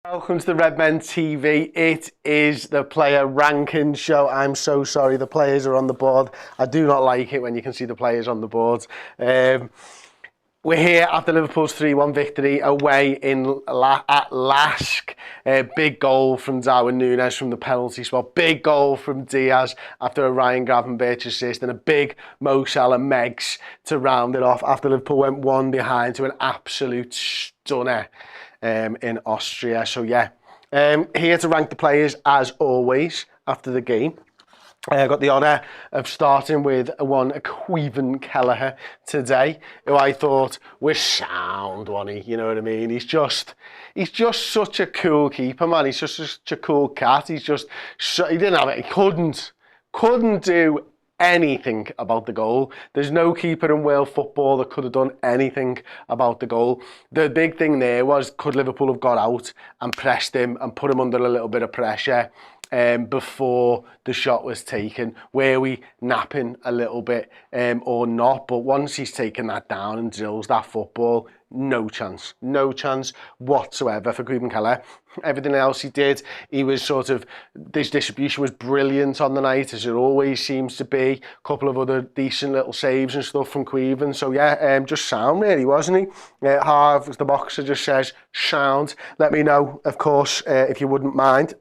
Welcome to the Red Men TV. It is the player ranking show. I'm so sorry, the players are on the board. I do not like it when you can see the players on the board. We're here after Liverpool's 3-1 victory away at LASK. Big goal from Darwin Nunez from the penalty spot. Big goal from Diaz after a Ryan Gravenberch assist, and a big Mo Salah Megs to round it off after Liverpool went one behind to an absolute stunner in Austria. So yeah, here to rank the players as always after the game. I got the honour of starting with one Caoimhin Kelleher today, who I thought was sound, wasn't he? You know what I mean? He's just such a cool keeper, man. He's just such a cool cat. He didn't have it. He couldn't do anything about the goal. There's no keeper in world football that could have done anything about the goal. The big thing there was, could Liverpool have got out and pressed him and put him under a little bit of pressure before the shot was taken? Were we napping a little bit or not? But once he's taken that down and drills that football, no chance whatsoever for Caoimhin Kelleher. Everything else he did, he was this distribution was brilliant on the night, as it always seems to be. A couple of other decent little saves and stuff from Caoimhin. So yeah, just sound really, wasn't he? Harv, as the boxer, just says sound. Let me know, of course, if you wouldn't mind.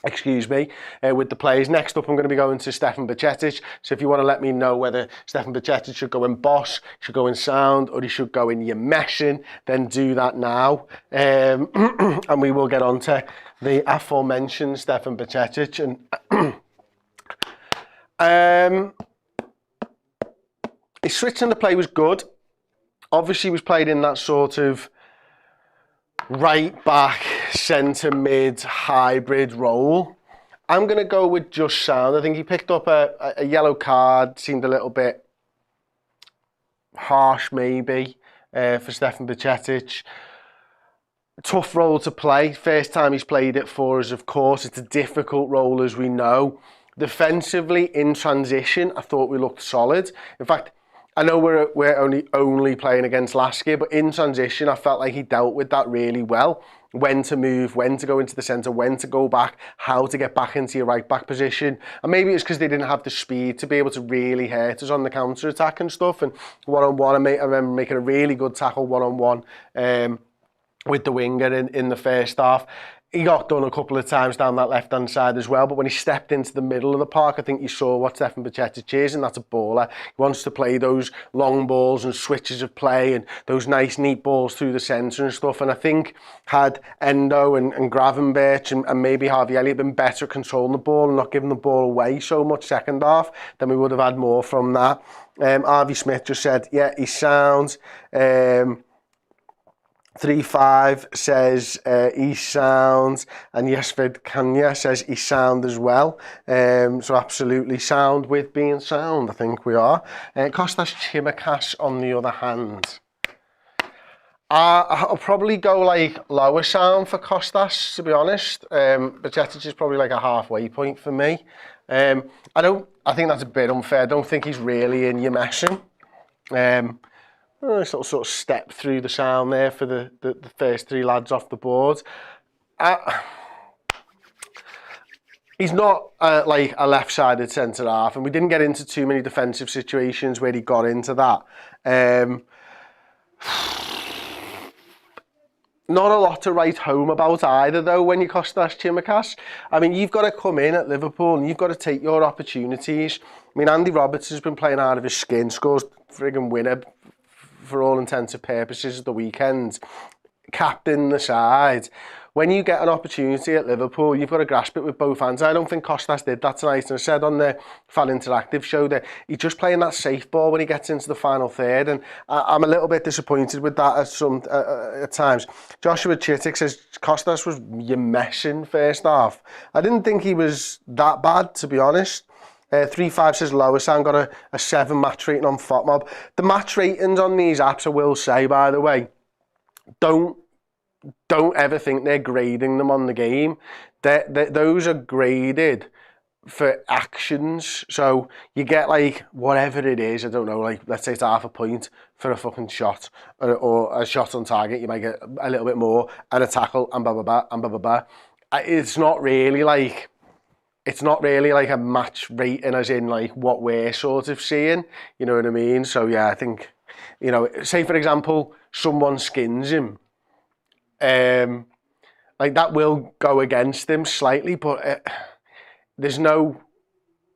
Excuse me, with the players. Next up, I'm going to be going to Stefan Bajcetic. So if you want to let me know whether Stefan Bajcetic should go in boss, should go in sound, or he should go in you're messing, then do that now. And we will get on to the aforementioned Stefan Bajcetic. And his switch on the play was good. Obviously, he was played in that sort of right back, centre mid hybrid role. I'm going to go with just sound. I think he picked up a yellow card, seemed a little bit harsh maybe for Stefan Bajcetic. Tough role to play. First time he's played it for us, of course. It's a difficult role, as we know. Defensively, in transition, I thought we looked solid. In fact, I know we're only playing against LASK, but in transition, I felt like he dealt with that really well. When to move, when to go into the centre, when to go back, how to get back into your right back position. And maybe it's because they didn't have the speed to be able to really hurt us on the counter attack and stuff. And one-on-one, I remember making a really good tackle one-on-one with the winger in the first half. He got done a couple of times down that left-hand side as well, but when he stepped into the middle of the park, I think you saw what Stefan Bajcetic is, and that's a baller. He wants to play those long balls and switches of play and those nice, neat balls through the centre and stuff. And I think had Endo and Gravenberch and maybe Harvey Elliott been better at controlling the ball and not giving the ball away so much second half, then we would have had more from that. Harvey Smith just said, yeah, he sounds... 3-5 says he sound, and Yesfred Kanya says he sound as well. So absolutely sound with being sound, I think we are. Kostas Tsimikas on the other hand. I'll probably go like lower sound for Kostas, to be honest. Bajcetic is probably like a halfway point for me. I think that's a bit unfair. I don't think he's really in your messing. Nice little sort of step through the sound there for the first three lads off the board. He's not like a left-sided centre-half, and we didn't get into too many defensive situations where he got into that. Not a lot to write home about either, though, when you Kostas Tsimikas. I mean, you've got to come in at Liverpool and you've got to take your opportunities. I mean, Andy Roberts has been playing out of his skin, scores friggin' winner for all intents and purposes at the weekend, captain the side. When you get an opportunity at Liverpool, you've got to grasp it with both hands. I don't think Kostas did that tonight, and I said on the Fan Interactive show that he's just playing that safe ball when he gets into the final third, and I'm a little bit disappointed with that at times. Joshua Chittick says Kostas was your messing first half. I didn't think he was that bad, to be honest. 3-5 says lower sound, got a 7 match rating on FOTMob. The match ratings on these apps, I will say, by the way, don't ever think they're grading them on the game. Those are graded for actions. So you get like whatever it is, I don't know, like let's say it's half a point for a fucking shot or a shot on target. You might get a little bit more and a tackle and blah blah blah and blah blah blah. It's not really like a match rating as in like what we're sort of seeing. You know what I mean? So yeah, I think, you know, say for example someone skins him. Like that will go against him slightly, but there's no,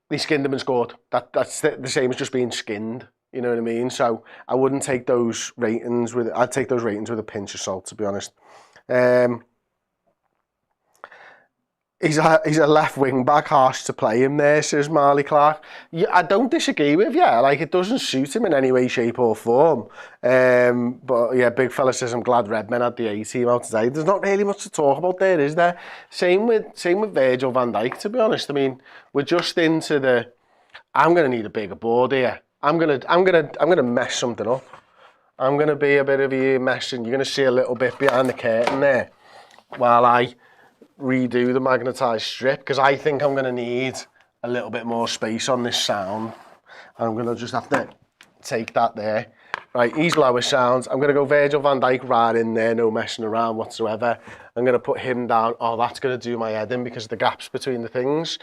they skinned him and scored. That's the same as just being skinned. You know what I mean? So I wouldn't take those ratings with, I'd take those ratings with a pinch of salt, to be honest. He's a left wing back, harsh to play him there, says Marley Clark. Yeah, I don't disagree with you. Like, it doesn't suit him in any way, shape or form. But yeah, Big Fella says, I'm glad Redmen had the A team out today. There's not really much to talk about there, is there? Same with Virgil van Dijk, to be honest. I mean, we're just into the, I'm gonna need a bigger board here. I'm gonna mess something up. I'm gonna be a bit of a mess, and you're gonna see a little bit behind the curtain there while I redo the magnetised strip, because I think I'm going to need a little bit more space on this sound. I'm going to just have to take that there. Right, he's lower sounds. I'm going to go Virgil van Dijk right in there, no messing around whatsoever. I'm going to put him down. Oh, that's going to do my head in because of the gaps between the things.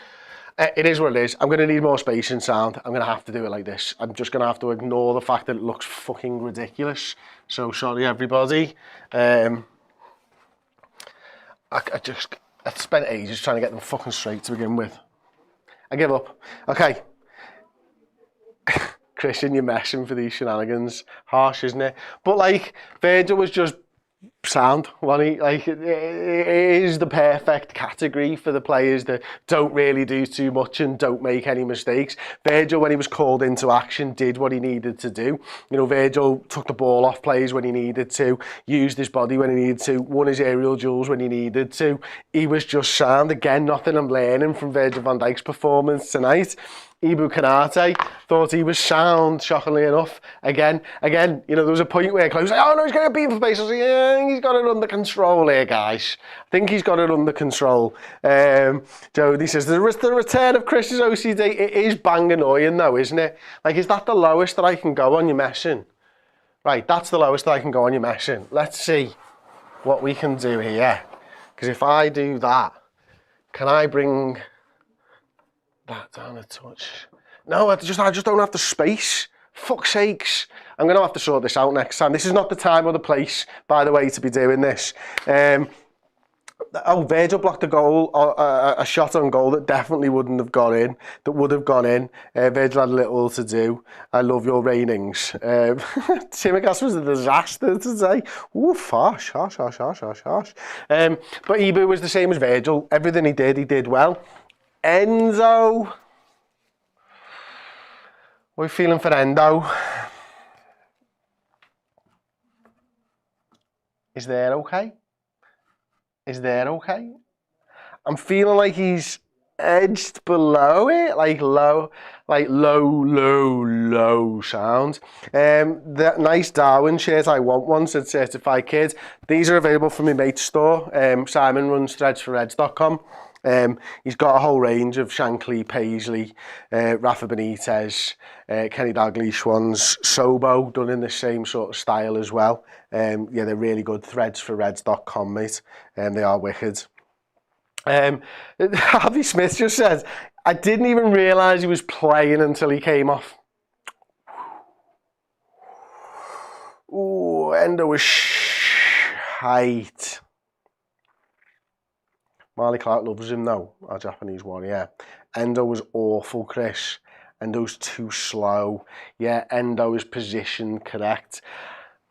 It is what it is. I'm going to need more space in sound. I'm going to have to do it like this. I'm just going to have to ignore the fact that it looks fucking ridiculous. So sorry, everybody. I spent ages trying to get them fucking straight to begin with. I give up. Okay. Christian, you're messing for these shenanigans. Harsh, isn't it? But like, Virgil was just sound, wasn't he? Like, it is the perfect category for the players that don't really do too much and don't make any mistakes. Virgil, when he was called into action, did what he needed to do. You know, Virgil took the ball off plays when he needed to, used his body when he needed to, won his aerial duels when he needed to. He was just sound. Again, nothing I'm learning from Virgil van Dijk's performance tonight. Ibu Kanate thought he was sound, shockingly enough. Again, you know, there was a point where Chloe was like, oh no, he's going to beat for pace. I was like, yeah, I think he's got it under control here, guys. I think he's got it under control. Jody says, the return of Chris's OCD, it is bang annoying though, isn't it? Like, is that the lowest that I can go on your meshing? Right, that's the lowest that I can go on your meshing. Let's see what we can do here. Because if I do that, can I bring that down a touch? No, I just don't have the space. Fuck's sakes. I'm going to have to sort this out next time. This is not the time or the place, by the way, to be doing this. Virgil blocked a goal, a shot on goal that definitely wouldn't have gone in, that would have gone in. Virgil had a little to do. I love your ratings. Timigas was a disaster today. Oof, harsh. But Ibu was the same as Virgil. Everything he did well. Endo. What are we feeling for Endo? Is there okay? I'm feeling like he's edged below it, like low sound. That nice Darwin shirt, I want one, said Certified Kid. These are available from my mate's store. Simon runs threadsforreds.com. He's got a whole range of Shankly, Paisley, Rafa Benitez, Kenny Dalglish ones, Sobo, done in the same sort of style as well. Yeah, they're really good. Threadsforreds.com, mate. They are wicked. Harvey Smith just said, I didn't even realise he was playing until he came off. Ooh, Endo was shite. Marley Clark loves him though, our Japanese one, yeah. Endo was awful, Chris. Endo's too slow. Yeah, Endo is positioned correct.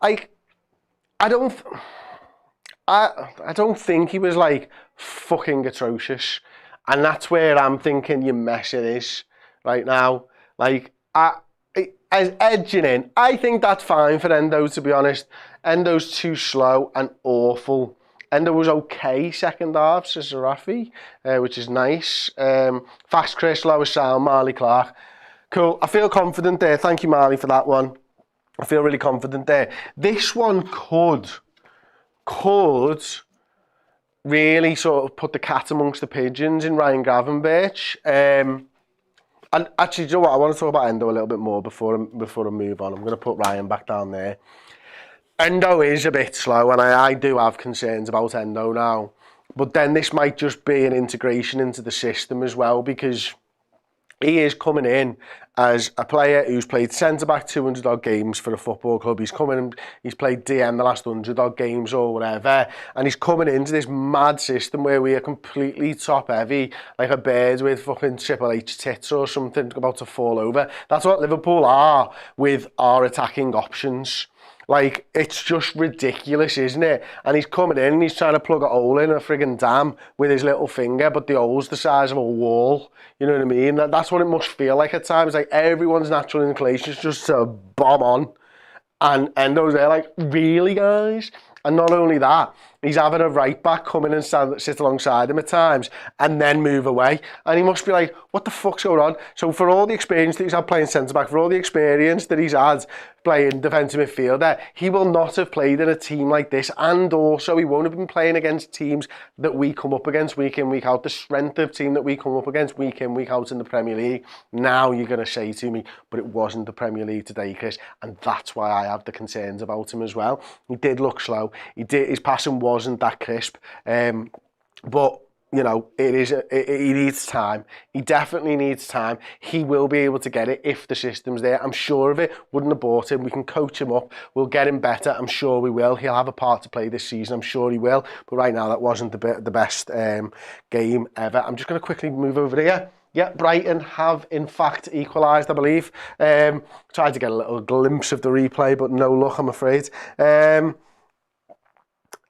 I don't think he was like fucking atrocious. And that's where I'm thinking your mess it is right now. Like, as edging in, I think that's fine for Endo, to be honest. Endo's too slow and awful. Endo was okay second half, says Rafi, which is nice. Fast Chris, lower sound, Marley Clark. Cool, I feel confident there. Thank you, Marley, for that one. I feel really confident there. This one could really sort of put the cat amongst the pigeons in Ryan Gravenberch. And actually, do you know what? I want to talk about Endo a little bit more before I move on. I'm going to put Ryan back down there. Endo is a bit slow, and I do have concerns about Endo now. But then this might just be an integration into the system as well, because he is coming in as a player who's played centre-back 200-odd games for a football club. He's played DM the last 100-odd games or whatever, and he's coming into this mad system where we are completely top-heavy, like a bird with fucking Triple H tits or something about to fall over. That's what Liverpool are with our attacking options. Like, it's just ridiculous, isn't it? And he's coming in and he's trying to plug a hole in a friggin' dam with his little finger, but the hole's the size of a wall. You know what I mean? That's what it must feel like at times. Like, everyone's natural inclination is just to bomb on. And Endo's there like, really, guys? And not only that, he's having a right back come in and sit alongside him at times and then move away. And he must be like, what the fuck's going on? So for all the experience that he's had playing centre-back, for all the experience that he's had playing defensive midfielder, he will not have played in a team like this. And also, he won't have been playing against teams that we come up against week in, week out. The strength of team that we come up against week in, week out in the Premier League. Now you're going to say to me, but it wasn't the Premier League today, Chris. And that's why I have the concerns about him as well. He did look slow. His passing wasn't that crisp. But you know, he needs time. He definitely needs time. He will be able to get it if the system's there. I'm sure of it. Wouldn't have bought him. We can coach him up. We'll get him better. I'm sure we will. He'll have a part to play this season. I'm sure he will. But right now, that wasn't the best game ever. I'm just going to quickly move over here. Yeah, Brighton have in fact equalised, I believe. Tried to get a little glimpse of the replay, but no luck, I'm afraid.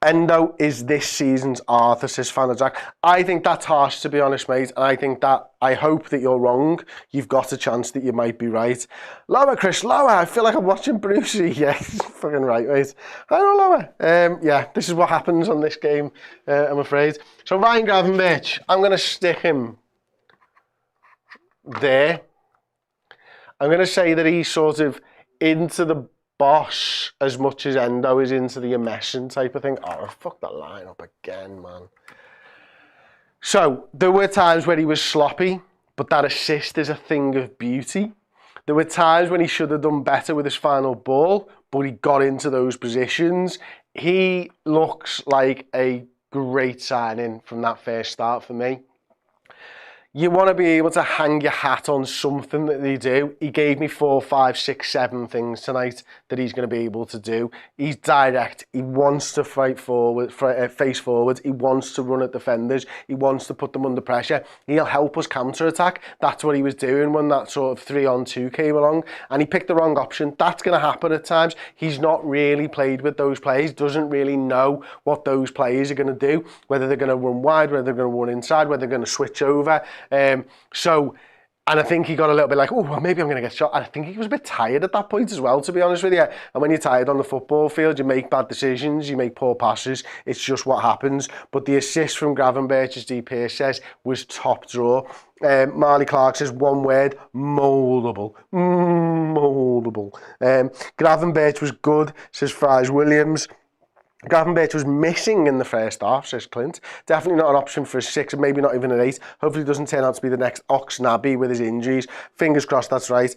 Endo is this season's Arthur, says Fan of Jack. I think that's harsh, to be honest, mate. And I hope that you're wrong. You've got a chance that you might be right. Lower, Chris, lower. I feel like I'm watching Brucey. Yeah, fucking right, mate. I don't lower. Yeah, this is what happens on this game, I'm afraid. So Ryan Gravenberch, I'm going to stick him there. I'm going to say that he's sort of into the boss as much as Endo is into the Emerson type of thing. Oh, I fucked that line up again, man. So, there were times where he was sloppy, but that assist is a thing of beauty. There were times when he should have done better with his final ball, but he got into those positions. He looks like a great signing from that first start for me. You want to be able to hang your hat on something that they do. He gave me 4, 5, 6, 7 things tonight that he's going to be able to do. He's direct. He wants to fight forward, face forward. He wants to run at defenders. He wants to put them under pressure. He'll help us counter-attack. That's what he was doing when that sort of 3-on-2 came along. And he picked the wrong option. That's going to happen at times. He's not really played with those players. Doesn't really know what those players are going to do. Whether they're going to run wide, whether they're going to run inside, whether they're going to switch over. And I think he got a little bit like, oh, well, maybe I'm going to get shot. And I think he was a bit tired at that point as well, to be honest with you. And when you're tired on the football field, you make bad decisions, you make poor passes. It's just what happens. But the assist from Gravenberch, as DP says, was top draw. Marley Clark says, one word, mouldable. Mouldable. Gravenberch was good, says Fries Williams. Gravenberch was missing in the first half, says Clint. Definitely not an option for a 6, and maybe not even an 8. Hopefully he doesn't turn out to be the next Oxnabby with his injuries. Fingers crossed, that's right.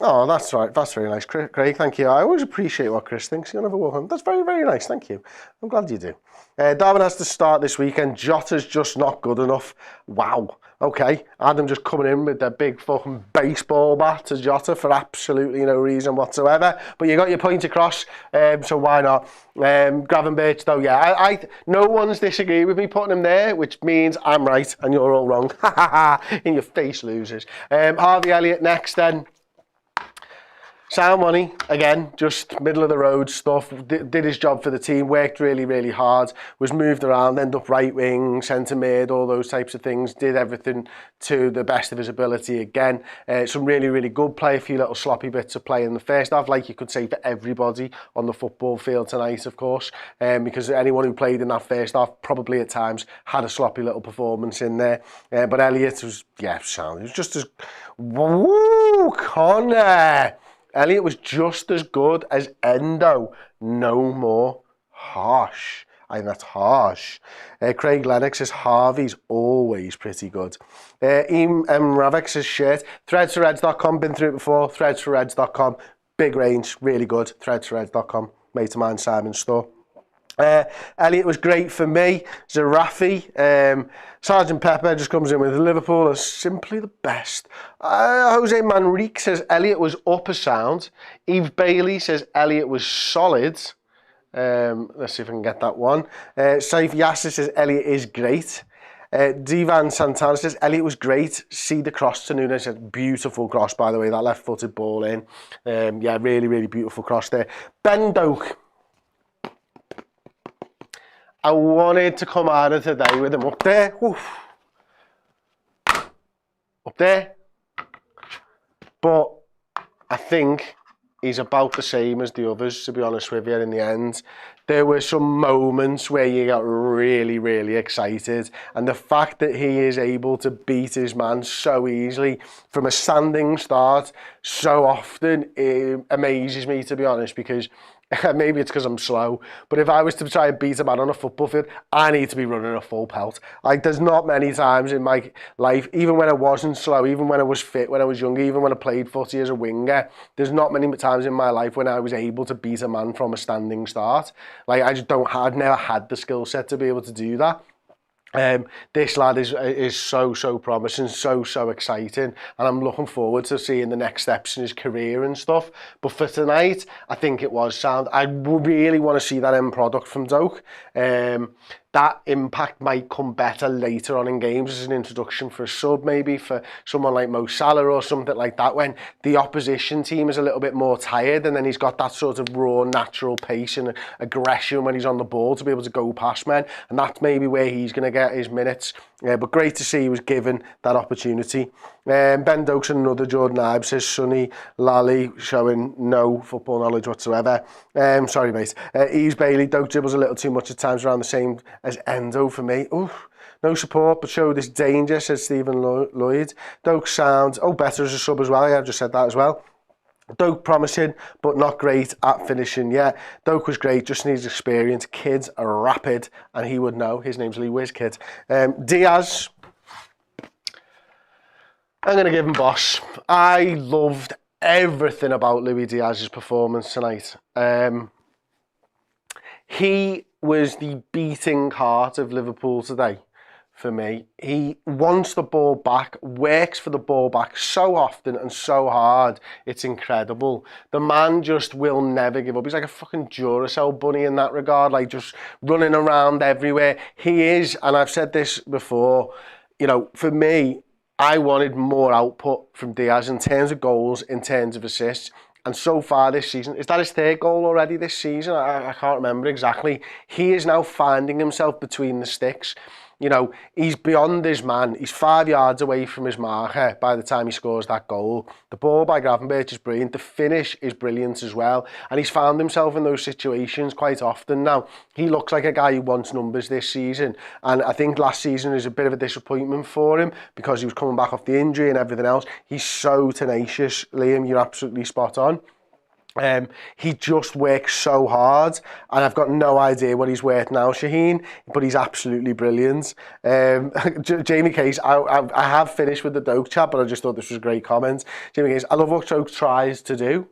Oh, that's right. That's very nice, Craig. Thank you. I always appreciate what Chris thinks. You'll never walk on. That's very, very nice. Thank you. I'm glad you do. Darwin has to start this weekend. Jota's just not good enough. Wow. Okay. Adam just coming in with their big fucking baseball bat to Jota for absolutely no reason whatsoever. But you got your point across, so why not? Gravenberch, though, yeah. No one's disagreed with me putting him there, which means I'm right and you're all wrong. In your face, losers. Harvey Elliott next, then. Sound money, again, just middle of the road stuff, did his job for the team, worked really, really hard, was moved around, ended up right wing, centre mid, all those types of things, did everything to the best of his ability again. Some really, really good play, a few little sloppy bits of play in the first half, like you could say for everybody on the football field tonight, of course, because anyone who played in that first half probably at times had a sloppy little performance in there. But Elliott was, yeah, sound. It was just as, woo, Connor! Elliott was just as good as Endo, no more. Harsh. I think that's harsh. Craig Lennox says Harvey's always pretty good. Ravik says shit. Threadsforreds.com, been through it before. Threadsforreds.com, big range, really good. Threadsforreds.com, mate of mine, Simon's store. Elliot was great for me. Zarafi, Sergeant Pepper just comes in with Liverpool are simply the best. Jose Manrique says Elliot was up a sound. Eve Bailey says Elliot was solid. Let's see if I can get that one. Saif Yasser says Elliot is great. Divan Santana says Elliot was great. See the cross to Nunez. Beautiful cross, by the way, that left-footed ball in. Yeah, really, really beautiful cross there. Ben Doak. I wanted to come out of today with him up there. Oof. Up there. But I think he's about the same as the others, to be honest with you, in the end. There were some moments where you got really, really excited. And the fact that he is able to beat his man so easily from a standing start so often, it amazes me, to be honest, because maybe it's because I'm slow, but if I was to try and beat a man on a football field, I need to be running a full pelt. Like, there's not many times in my life, even when I wasn't slow, even when I was fit, when I was younger, even when I played footy as a winger, there's not many times in my life when I was able to beat a man from a standing start. Like, I just don't, I've never had the skill set to be able to do that. This lad is so promising, so exciting, and I'm looking forward to seeing the next steps in his career and stuff. But for tonight, I think it was sound. I really want to see that end product from Doak. That impact might come better later on in games as an introduction for a sub, maybe for someone like Mo Salah or something like that, when the opposition team is a little bit more tired, and then he's got that sort of raw, natural pace and aggression when he's on the ball to be able to go past men, and that's maybe where he's going to get his minutes. But great to see he was given that opportunity. Ben Dokes and another Jordan Ibe says Sonny Lally showing no football knowledge whatsoever. Sorry, mate. Eves Bailey, Doak dribbles a little too much at times, around the same as Endo for me. Oof. No support, but showed this danger, says Stephen Lloyd. Doak sounds, better as a sub as well. Yeah, I've just said that as well. Doak promising, but not great at finishing yet. Doak was great, just needs experience. Kids are rapid, and he would know. His name's Lee Wizkid. Diaz, I'm going to give him boss. I loved everything about Luis Diaz's performance tonight. He was the beating heart of Liverpool today for me. He wants the ball back, works for the ball back so often and so hard. It's incredible. The man just will never give up. He's like a fucking Duracell bunny in that regard, like just running around everywhere. He is, and I've said this before, you know, for me, I wanted more output from Diaz in terms of goals, in terms of assists. And so far this season, is that his third goal already this season? I can't remember exactly. He is now finding himself between the sticks. You know, he's beyond his man. He's 5 yards away from his marker by the time he scores that goal. The ball by Gravenberch is brilliant. The finish is brilliant as well. And he's found himself in those situations quite often now. He looks like a guy who wants numbers this season. And I think last season is a bit of a disappointment for him because he was coming back off the injury and everything else. He's so tenacious, Liam. You're absolutely spot on. He just works so hard, and I've got no idea what he's worth now, Shaheen, but he's absolutely brilliant. Jamie Case, I have finished with the Doak chat, but I just thought this was a great comment. Jamie Case, I love what Doak tries to do.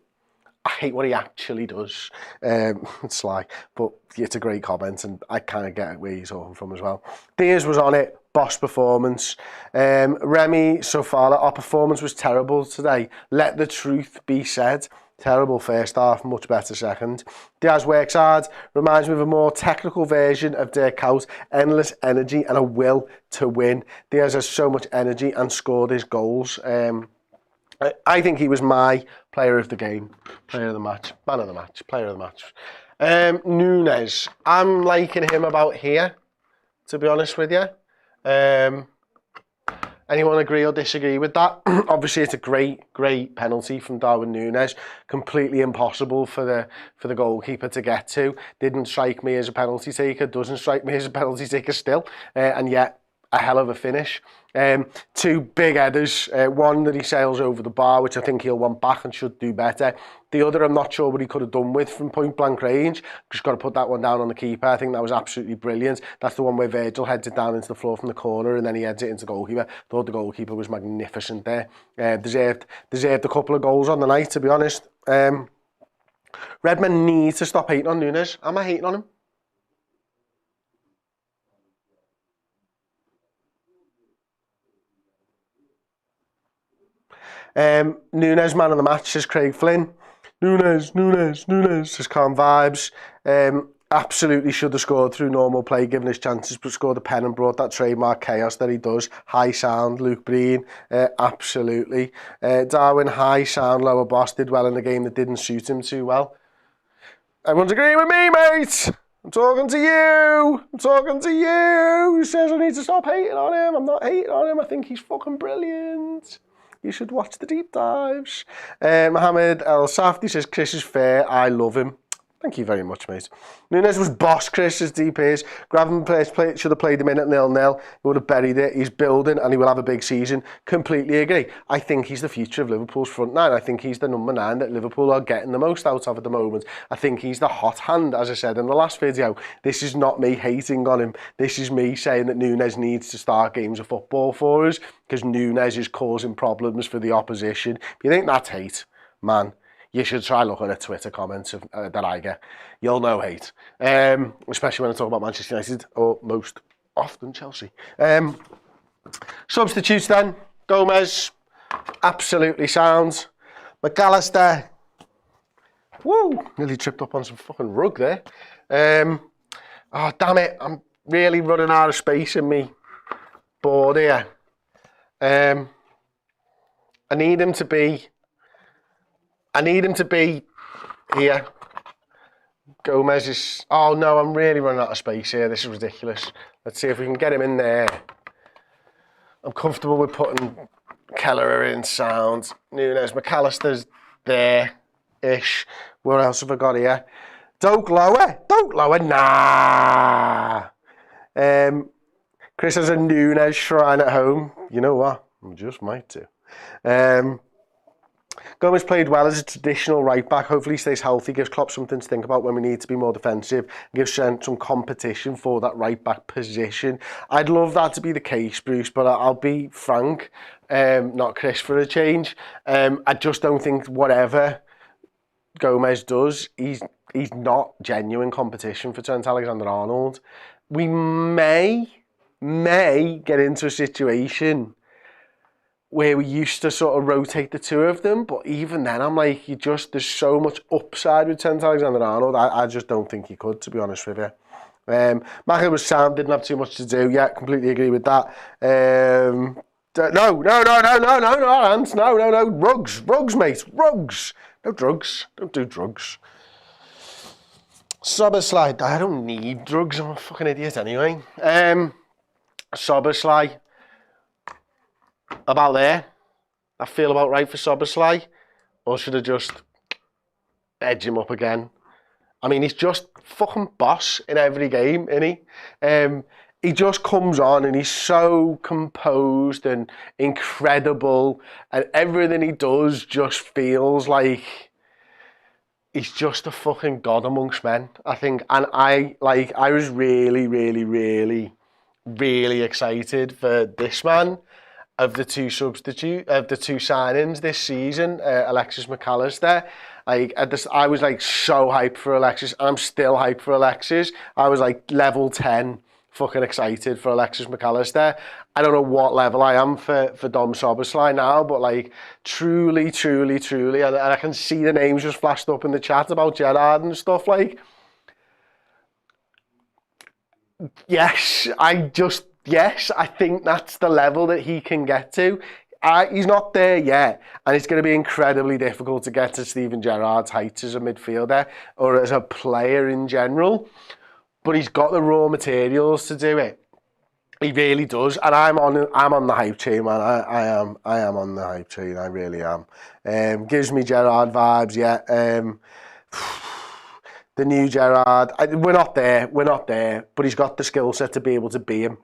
I hate what he actually does. It's sly, but it's a great comment, and I kind of get where he's talking from as well. Diaz was on it. Boss performance. Remy Sofala, our performance was terrible today. Let the truth be said. Terrible first half, much better second. Diaz works hard, reminds me of a more technical version of Dirk Kuyt, endless energy and a will to win. Diaz has so much energy and scored his goals. I think he was my player of the game, player of the match, man of the match, player of the match. Nunez, I'm liking him about here, to be honest with you. Anyone agree or disagree with that? Obviously, it's a great penalty from Darwin Nunez. Completely impossible for the goalkeeper to get to. Didn't strike me as a penalty taker. Doesn't strike me as a penalty taker still. And yet, a hell of a finish. Two big headers, one that he sails over the bar, which I think he'll want back and should do better. The other, I'm not sure what he could have done with from point blank range. Just got to put that one down on the keeper. I think that was absolutely brilliant. That's the one where Virgil heads it down into the floor from the corner and then he heads it into the goalkeeper. Thought the goalkeeper was magnificent there. Deserved a couple of goals on the night, to be honest. Redmond needs to stop hating on Nunez. Am I hating on him? Nunez man of the match is Craig Flynn. Nunez, just calm vibes. Absolutely should have scored through normal play, given his chances, but scored a pen and brought that trademark chaos that he does. High sound, Luke Breen, absolutely. Darwin, high sound, lower boss, did well in a game that didn't suit him too well. Everyone's agreeing with me, mate. I'm talking to you. Who says I need to stop hating on him? I'm not hating on him. I think he's fucking brilliant. You should watch the deep dives. Mohammed El Safdi says, Chris is fair. I love him. Thank you very much, mate. Nunez was boss, Chris, as deep is. Gravenberch should have played him in at 0-0. He would have buried it. He's building and he will have a big season. Completely agree. I think he's the future of Liverpool's front nine. I think he's the number 9 that Liverpool are getting the most out of at the moment. I think he's the hot hand, as I said in the last video. This is not me hating on him. This is me saying that Nunez needs to start games of football for us because Nunez is causing problems for the opposition. If you think that's hate, man, you should try looking at Twitter comments that I get. You'll know hate, especially when I talk about Manchester United, or most often Chelsea. Substitutes then. Gomez, absolutely sound. McAllister, woo, nearly tripped up on some fucking rug there. Oh, damn it, I'm really running out of space in me board here. I need him to be here. Gomez is... Oh, no, I'm really running out of space here. This is ridiculous. Let's see if we can get him in there. I'm comfortable with putting Keller in sound. Nunez, McAllister's there-ish. What else have I got here? Don't lower. Nah. Chris has a Nunez shrine at home. You know what? I just might do. Gomez played well as a traditional right-back. Hopefully he stays healthy, gives Klopp something to think about when we need to be more defensive, gives Trent some competition for that right-back position. I'd love that to be the case, Bruce, but I'll be frank, not Chris for a change. I just don't think whatever Gomez does, he's not genuine competition for Trent Alexander-Arnold. We may get into a situation where we used to sort of rotate the two of them, but even then I'm like, there's so much upside with Trent Alexander-Arnold, I just don't think he could, to be honest with you. Macher was sound, didn't have too much to do, yeah, completely agree with that. No, Ants, no, rugs, mate, rugs. No drugs, don't do drugs. Soberslide, I don't need drugs, I'm a fucking idiot anyway. Soberslide. About there, I feel about right for Soberslide, or should I just edge him up again? I mean, he's just fucking boss in every game, isn't he? He just comes on and he's so composed and incredible, and everything he does just feels like he's just a fucking god amongst men, I think. And I was really excited for this man. Of the two signings this season, Alexis McAllister, I was like so hyped for Alexis. I'm still hyped for Alexis. I was like level 10 fucking excited for Alexis McAllister. I don't know what level I am for Dom Szoboszlai now, but like truly, and I can see the names just flashed up in the chat about Gerrard and stuff. Like, yes, I think that's the level that he can get to. He's not there yet, and it's going to be incredibly difficult to get to Steven Gerrard's heights as a midfielder or as a player in general. But he's got the raw materials to do it. He really does, and I'm on the hype train, man. I am on the hype train. I really am. Gives me Gerrard vibes, yeah. The new Gerrard. We're not there, but he's got the skill set to be able to be him.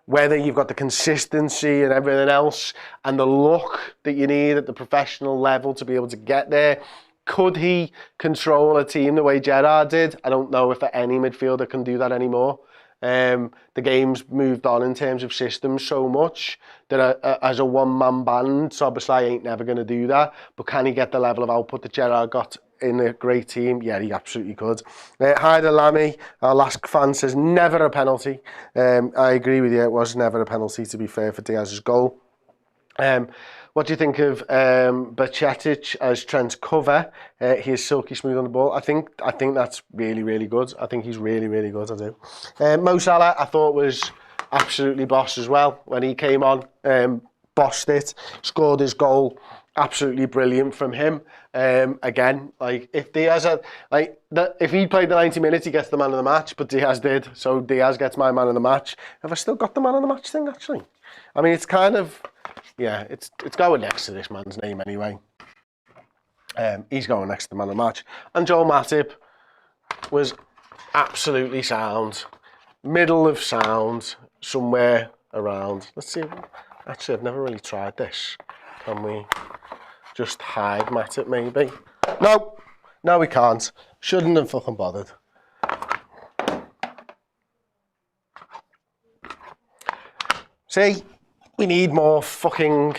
whether you've got the consistency and everything else and the luck that you need at the professional level to be able to get there. Could he control a team the way Gerrard did? I don't know if any midfielder can do that anymore. The game's moved on in terms of systems so much that as a one-man band, Szoboszlai ain't never going to do that. But can he get the level of output that Gerrard got in a great team? Yeah, he absolutely could. Hyder Lamy, our LASK fan, says never a penalty. I agree with you, it was never a penalty, to be fair, for Diaz's goal. What do you think of Bajcetic as Trent's cover? He is silky smooth on the ball. I think that's really, really good. I think he's really, really good, I do. Mo Salah, I thought was absolutely boss as well. When he came on, bossed it, scored his goal. Absolutely brilliant from him. Again, like if Diaz had, if he played the 90 minutes, he gets the man of the match, but Diaz did. So Diaz gets my man of the match. Have I still got the man of the match thing, actually? I mean, it's kind of... Yeah, it's going next to this man's name anyway. He's going next to the man of the match. And Joel Matip was absolutely sound. Middle of sound, somewhere around. Let's see. Actually, I've never really tried this. Can we just hide Matip maybe? No, we can't. Shouldn't have fucking bothered. See? We need more fucking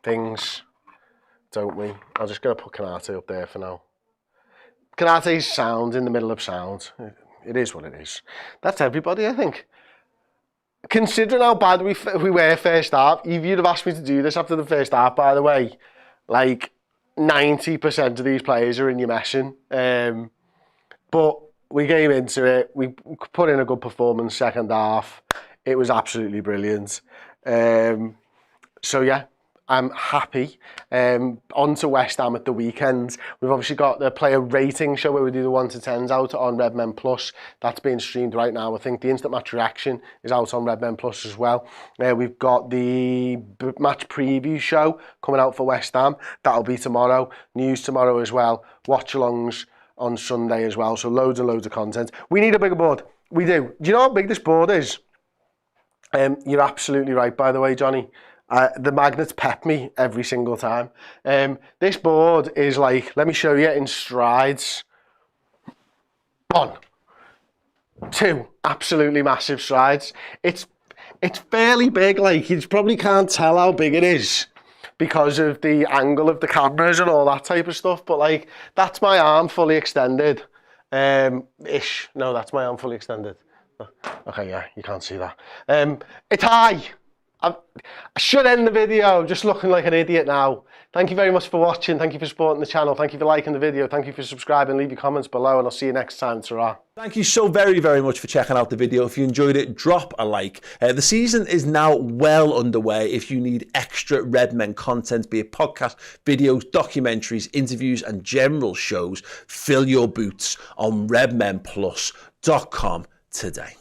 things, don't we? I'm just going to put Kanate up there for now. Kanate's sound in the middle of sound. It is what it is. That's everybody, I think. Considering how bad we were first half, if you'd have asked me to do this after the first half, by the way, like 90% of these players are in your messing. But we came into it. We put in a good performance second half. It was absolutely brilliant. So yeah, I'm happy. On to West Ham at the weekend. We've obviously got the player rating show where we do the 1 to 10s out on Redmen Plus. That's being streamed right now. I think the instant match reaction is out on Redmen Plus as well. We've got the match preview show coming out for West Ham. That'll be tomorrow. News tomorrow as well. Watch-alongs on Sunday as well. So loads and loads of content. We need a bigger board. We do. Do you know how big this board is? You're absolutely right, by the way, Johnny. The magnets pep me every single time. This board is like, let me show you in strides. 1, 2, absolutely massive strides. It's fairly big, like you probably can't tell how big it is because of the angle of the cameras and all that type of stuff, but like, that's my arm fully extended. Ish. No, that's my arm fully extended. Okay, yeah, you can't see that. It's high. I should end the video. I'm just looking like an idiot now. Thank you very much for watching. Thank you for supporting the channel. Thank you for liking the video. Thank you for subscribing. Leave your comments below and I'll see you next time. Ta-ra. Thank you so very, very much for checking out the video. If you enjoyed it, drop a like. The season is now well underway. If you need extra Redmen content, be it podcast, videos, documentaries, interviews and general shows, fill your boots on redmenplus.com today.